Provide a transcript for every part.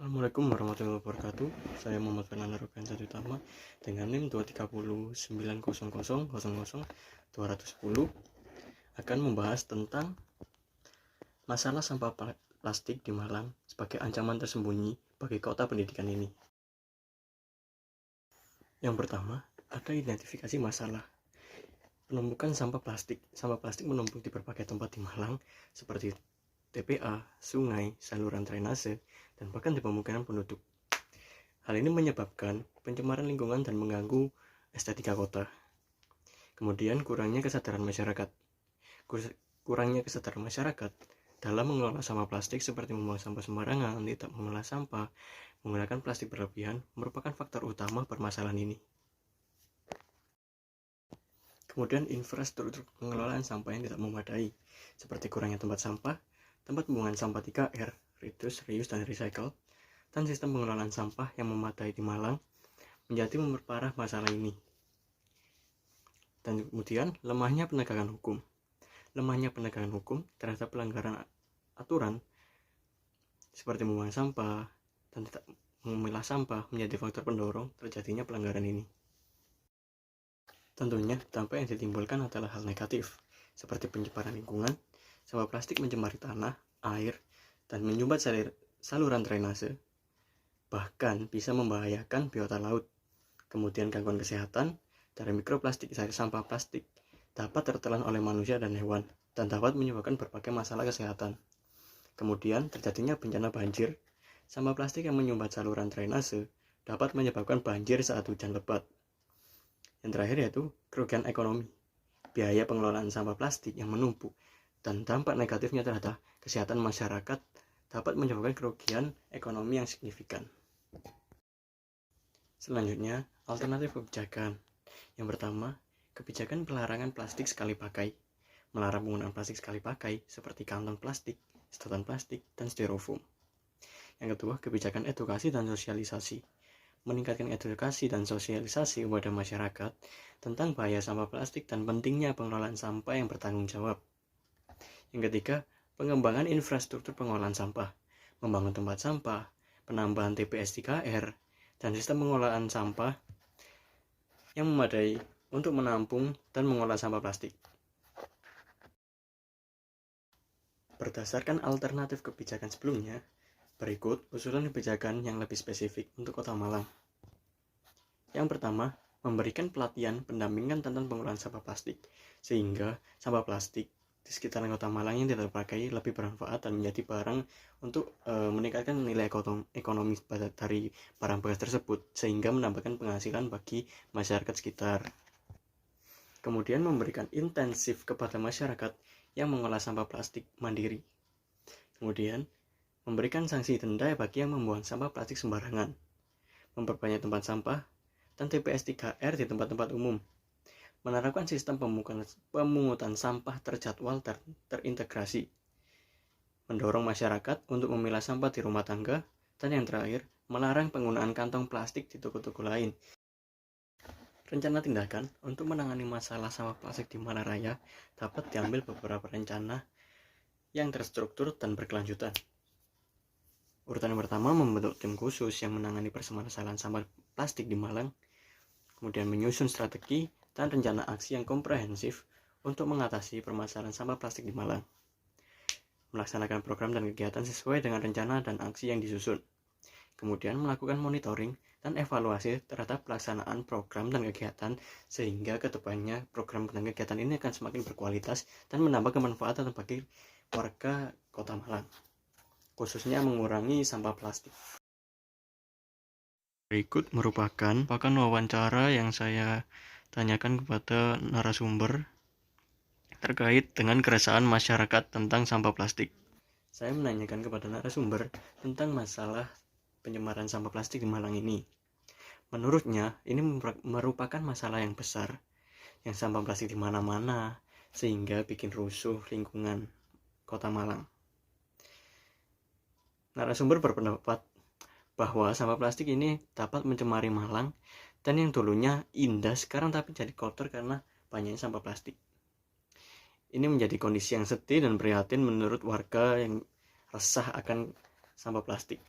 Assalamualaikum warahmatullahi wabarakatuh. Saya Muhammad Fernando Robiansyah Utama dengan NIM 23090000210 akan membahas tentang masalah sampah plastik di Malang sebagai ancaman tersembunyi bagi kota pendidikan ini. Yang pertama, ada identifikasi masalah. Penumpukan sampah plastik. Sampah plastik menumpuk di berbagai tempat di Malang seperti TPA, sungai, saluran drainase, dan bahkan di pemukiman penduduk. Hal ini menyebabkan pencemaran lingkungan dan mengganggu estetika kota. Kemudian kurangnya kesadaran masyarakat. Kurangnya kesadaran masyarakat dalam mengelola sampah plastik seperti membuang sampah sembarangan, tidak memilah sampah, menggunakan plastik berlebihan merupakan faktor utama permasalahan ini. Kemudian infrastruktur pengelolaan sampah yang tidak memadai, seperti kurangnya tempat sampah, tempat pembuangan sampah 3R, reduce, reuse, dan recycle, dan sistem pengelolaan sampah yang memadai di Malang menjadi memperparah masalah ini. Dan kemudian lemahnya penegakan hukum. Lemahnya penegakan hukum terhadap pelanggaran aturan seperti membuang sampah dan tidak memilah sampah menjadi faktor pendorong terjadinya pelanggaran ini. Tentunya dampak yang ditimbulkan adalah hal negatif, seperti pencemaran lingkungan, sampah plastik mencemari tanah, air, dan menyumbat saluran drainase, bahkan bisa membahayakan biota laut. Kemudian gangguan kesehatan dari mikroplastik dari sampah plastik dapat tertelan oleh manusia dan hewan, dan dapat menyebabkan berbagai masalah kesehatan. Kemudian terjadinya bencana banjir. Sampah plastik yang menyumbat saluran drainase dapat menyebabkan banjir saat hujan lebat. Yang terakhir yaitu kerugian ekonomi. Biaya pengelolaan sampah plastik yang menumpuk dan dampak negatifnya terhadap kesehatan masyarakat dapat menyebabkan kerugian ekonomi yang signifikan. Selanjutnya, alternatif kebijakan. Yang pertama, kebijakan pelarangan plastik sekali pakai. Melarang penggunaan plastik sekali pakai seperti kantong plastik, sedotan plastik, dan styrofoam. Yang kedua, kebijakan edukasi dan sosialisasi. Meningkatkan edukasi dan sosialisasi kepada masyarakat tentang bahaya sampah plastik dan pentingnya pengelolaan sampah yang bertanggung jawab. Yang ketiga, pengembangan infrastruktur pengolahan sampah, membangun tempat sampah, penambahan TPS 3R, dan sistem pengolahan sampah yang memadai untuk menampung dan mengolah sampah plastik. Berdasarkan alternatif kebijakan sebelumnya, berikut usulan kebijakan yang lebih spesifik untuk Kota Malang. Yang pertama, memberikan pelatihan pendampingan tentang pengolahan sampah plastik, sehingga sampah plastik di sekitaran Kota Malang yang tidak terpakai lebih bermanfaat dan menjadi barang untuk meningkatkan nilai ekonomi dari barang bekas tersebut, sehingga menambahkan penghasilan bagi masyarakat sekitar. Kemudian memberikan intensif kepada masyarakat yang mengolah sampah plastik mandiri. Kemudian memberikan sanksi denda bagi yang membuang sampah plastik sembarangan, memperbanyak tempat sampah, dan TPS 3R di tempat-tempat umum, menerapkan sistem pemungutan sampah terjadwal terintegrasi, mendorong masyarakat untuk memilah sampah di rumah tangga, dan yang terakhir, melarang penggunaan kantong plastik di toko-toko lain. Rencana tindakan untuk menangani masalah sampah plastik di Malang Raya dapat diambil beberapa rencana yang terstruktur dan berkelanjutan. Urutan yang pertama, membentuk tim khusus yang menangani permasalahan sampah plastik di Malang, kemudian menyusun strategi dan rencana aksi yang komprehensif untuk mengatasi permasalahan sampah plastik di Malang, melaksanakan program dan kegiatan sesuai dengan rencana dan aksi yang disusun, kemudian melakukan monitoring dan evaluasi terhadap pelaksanaan program dan kegiatan sehingga kedepannya program dan kegiatan ini akan semakin berkualitas dan menambah kemanfaatan bagi warga Kota Malang, khususnya mengurangi sampah plastik. Berikut merupakan wawancara yang saya tanyakan kepada narasumber terkait dengan keresahan masyarakat tentang sampah plastik. Saya menanyakan kepada narasumber tentang masalah pencemaran sampah plastik di Malang ini. Menurutnya, ini merupakan masalah yang besar, yang sampah plastik di mana-mana, sehingga bikin rusuh lingkungan Kota Malang. Narasumber berpendapat bahwa sampah plastik ini dapat mencemari Malang, dan yang dulunya indah sekarang tapi jadi kotor karena banyaknya sampah plastik. Ini menjadi kondisi yang sedih dan prihatin menurut warga yang resah akan sampah plastik.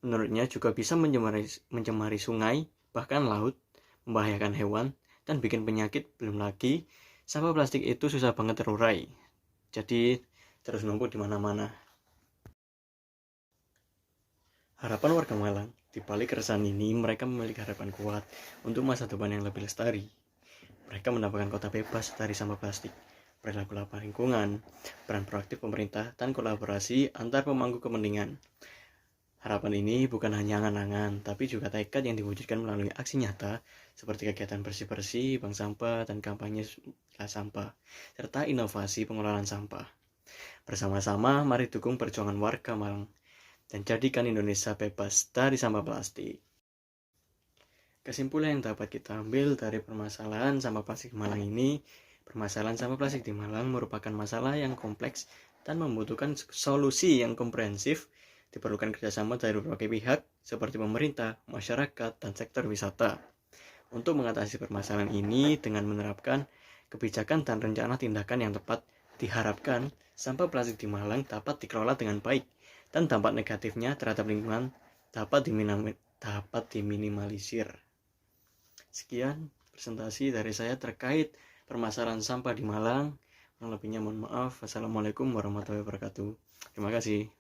menurutnya juga bisa mencemari sungai, bahkan laut, membahayakan hewan, dan bikin penyakit. Belum lagi, sampah plastik itu susah banget terurai. Jadi, terus numpuk di mana-mana. Harapan warga Malang, di balik keresahan ini, mereka memiliki harapan kuat untuk masa depan yang lebih lestari. Mereka mendapatkan kota bebas dari sampah plastik, perilaku ramah lingkungan, peran proaktif pemerintah, dan kolaborasi antar pemangku kepentingan. Harapan ini bukan hanya angan-angan, tapi juga tekad yang diwujudkan melalui aksi nyata, seperti kegiatan bersih-bersih, bank sampah, dan kampanye sampah, serta inovasi pengelolaan sampah. Bersama-sama, mari dukung perjuangan warga Malang, dan jadikan Indonesia bebas dari sampah plastik. Kesimpulan yang dapat kita ambil dari permasalahan sampah plastik di Malang ini, permasalahan sampah plastik di Malang merupakan masalah yang kompleks dan membutuhkan solusi yang komprehensif. Diperlukan kerjasama dari berbagai pihak seperti pemerintah, masyarakat, dan sektor wisata. Untuk mengatasi permasalahan ini dengan menerapkan kebijakan dan rencana tindakan yang tepat, diharapkan sampah plastik di Malang dapat dikelola dengan baik dan dampak negatifnya terhadap lingkungan dapat diminimalisir. Sekian presentasi dari saya terkait permasalahan sampah di Malang. Yang lebihnya mohon maaf. Wassalamualaikum warahmatullahi wabarakatuh. Terima kasih.